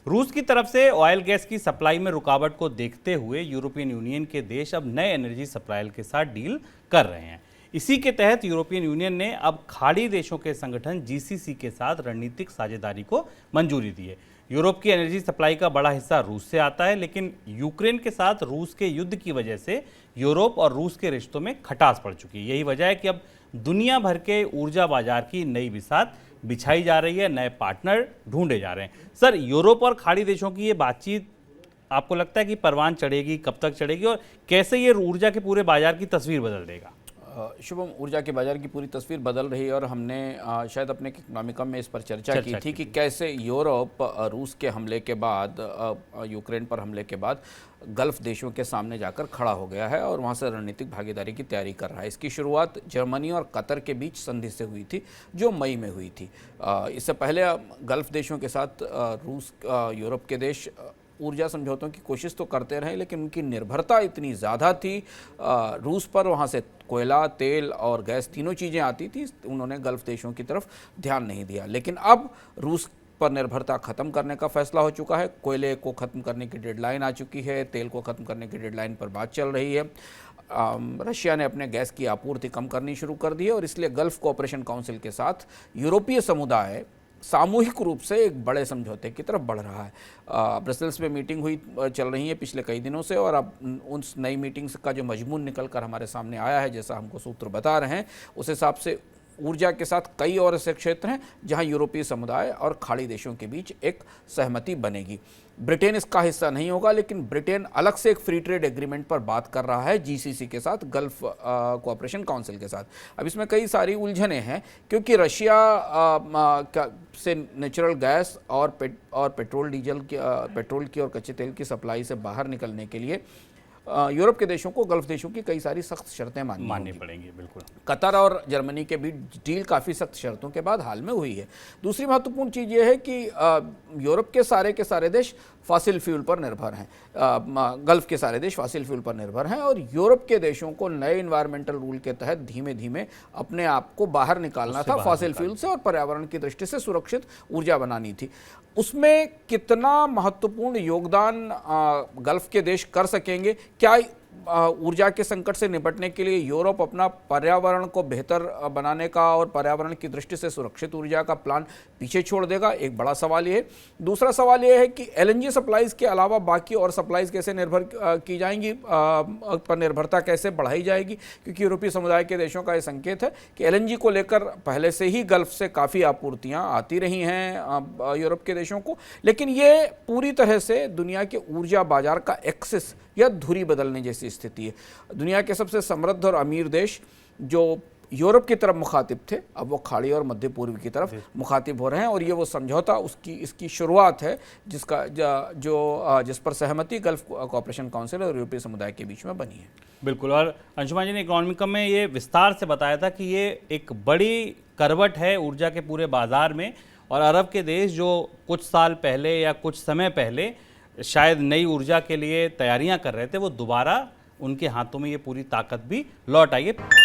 रूस की तरफ से ऑयल गैस की सप्लाई में रुकावट को देखते हुए यूरोपियन यूनियन के देश अब नए एनर्जी सप्लायर के साथ डील कर रहे हैं। इसी के तहत यूरोपियन यूनियन ने अब खाड़ी देशों के संगठन जीसीसी के साथ रणनीतिक साझेदारी को मंजूरी दी है। यूरोप की एनर्जी सप्लाई का बड़ा हिस्सा रूस से आता है, लेकिन यूक्रेन के साथ रूस के युद्ध की वजह से यूरोप और रूस के रिश्तों में खटास पड़ चुकी है। यही वजह है कि अब दुनिया भर के ऊर्जा बाजार की नई बिसात बिछाई जा रही है, नए पार्टनर ढूंढे जा रहे हैं। सर, यूरोप और खाड़ी देशों की ये बातचीत आपको लगता है कि परवान चढ़ेगी, कब तक चढ़ेगी और कैसे ये ऊर्जा के पूरे बाजार की तस्वीर बदल देगा? शुभम, ऊर्जा के बाजार की पूरी तस्वीर बदल रही है और हमने शायद अपने इकोनॉमिकम में इस पर चर्चा की थी कि कैसे यूरोप रूस के हमले के बाद, यूक्रेन पर हमले के बाद गल्फ देशों के सामने जाकर खड़ा हो गया है और वहाँ से रणनीतिक भागीदारी की तैयारी कर रहा है। इसकी शुरुआत जर्मनी और कतर के बीच संधि से हुई थी, जो मई में हुई थी। इससे पहले गल्फ देशों के साथ रूस, यूरोप के देश ऊर्जा समझौतों की कोशिश तो करते रहे, लेकिन उनकी निर्भरता इतनी ज़्यादा थी रूस पर, वहाँ से कोयला, तेल और गैस तीनों चीज़ें आती थी, उन्होंने गल्फ देशों की तरफ ध्यान नहीं दिया। लेकिन अब रूस पर निर्भरता ख़त्म करने का फैसला हो चुका है। कोयले को ख़त्म करने की डेडलाइन आ चुकी है, तेल को ख़त्म करने की डेडलाइन पर बात चल रही है। रशिया ने अपने गैस की आपूर्ति कम करनी शुरू कर दी है और इसलिए गल्फ कोऑपरेशन काउंसिल के साथ यूरोपीय समुदाय सामूहिक रूप से एक बड़े समझौते की तरफ बढ़ रहा है। ब्रसेल्स में मीटिंग हुई चल रही है पिछले कई दिनों से और अब उस नई मीटिंग्स का जो मजमून निकल कर हमारे सामने आया है, जैसा हमको सूत्र बता रहे हैं, उस हिसाब से ऊर्जा के साथ कई और ऐसे क्षेत्र हैं जहां यूरोपीय समुदाय और खाड़ी देशों के बीच एक सहमति बनेगी। ब्रिटेन इसका हिस्सा नहीं होगा, लेकिन ब्रिटेन अलग से एक फ्री ट्रेड एग्रीमेंट पर बात कर रहा है जीसीसी के साथ, गल्फ कोऑपरेशन काउंसिल के साथ। अब इसमें कई सारी उलझनें हैं, क्योंकि रशिया से नेचुरल गैस और पेट्रोल, डीजल की, पेट्रोल की और कच्चे तेल की सप्लाई से बाहर निकलने के लिए यूरोप के देशों को, गल्फ देशों की कई सारी सख्त शर्तें माननी पड़ेंगी। बिल्कुल। कतर और जर्मनी के बीच डील काफ़ी सख्त शर्तों के बाद हाल में हुई है। दूसरी महत्वपूर्ण चीज़ यह है कि यूरोप के सारे देश फॉसिल फ्यूल पर निर्भर हैं, गल्फ के सारे देश फॉसिल फ्यूल पर निर्भर हैं और यूरोप के देशों को नए इन्वायरमेंटल रूल के तहत धीमे धीमे अपने आप को बाहर निकालना था फॉसिल फ्यूल से और पर्यावरण की दृष्टि से सुरक्षित ऊर्जा बनानी थी। उसमें कितना महत्वपूर्ण योगदान गल्फ के देश कर सकेंगे? क्या ऊर्जा के संकट से निपटने के लिए यूरोप अपना पर्यावरण को बेहतर बनाने का और पर्यावरण की दृष्टि से सुरक्षित ऊर्जा का प्लान पीछे छोड़ देगा? एक बड़ा सवाल ये है। दूसरा सवाल ये है कि एलएनजी सप्लाईज के अलावा बाकी और सप्लाईज कैसे निर्भर की जाएंगी, पर निर्भरता कैसे बढ़ाई जाएगी? क्योंकि यूरोपीय समुदाय के देशों का ये संकेत है कि एलएनजी को लेकर पहले से ही गल्फ से काफ़ी आपूर्तियाँ आती रही हैं यूरोप के देशों को, लेकिन ये पूरी तरह से दुनिया के ऊर्जा बाजार का एक्सेस या धुरी बदलने जैसी स्थिति है। दुनिया के सबसे समृद्ध और अमीर देश जो यूरोप की तरफ मुखातिब थे, अब वो खाड़ी और मध्य पूर्व की तरफ मुखातिब हो रहे हैं और ये वो समझौता इसकी शुरुआत है जिस पर सहमति गल्फ कोऑपरेशन काउंसिल और यूरोपीय समुदाय के बीच में बनी है। बिल्कुल। और अंशुमान जी ने इकोनॉमिकम में ये विस्तार से बताया था कि ये एक बड़ी करवट है ऊर्जा के पूरे बाजार में और अरब के देश जो कुछ साल पहले या कुछ समय पहले शायद नई ऊर्जा के लिए तैयारियां कर रहे थे, वो दोबारा उनके हाथों में ये पूरी ताकत भी लौट आई है।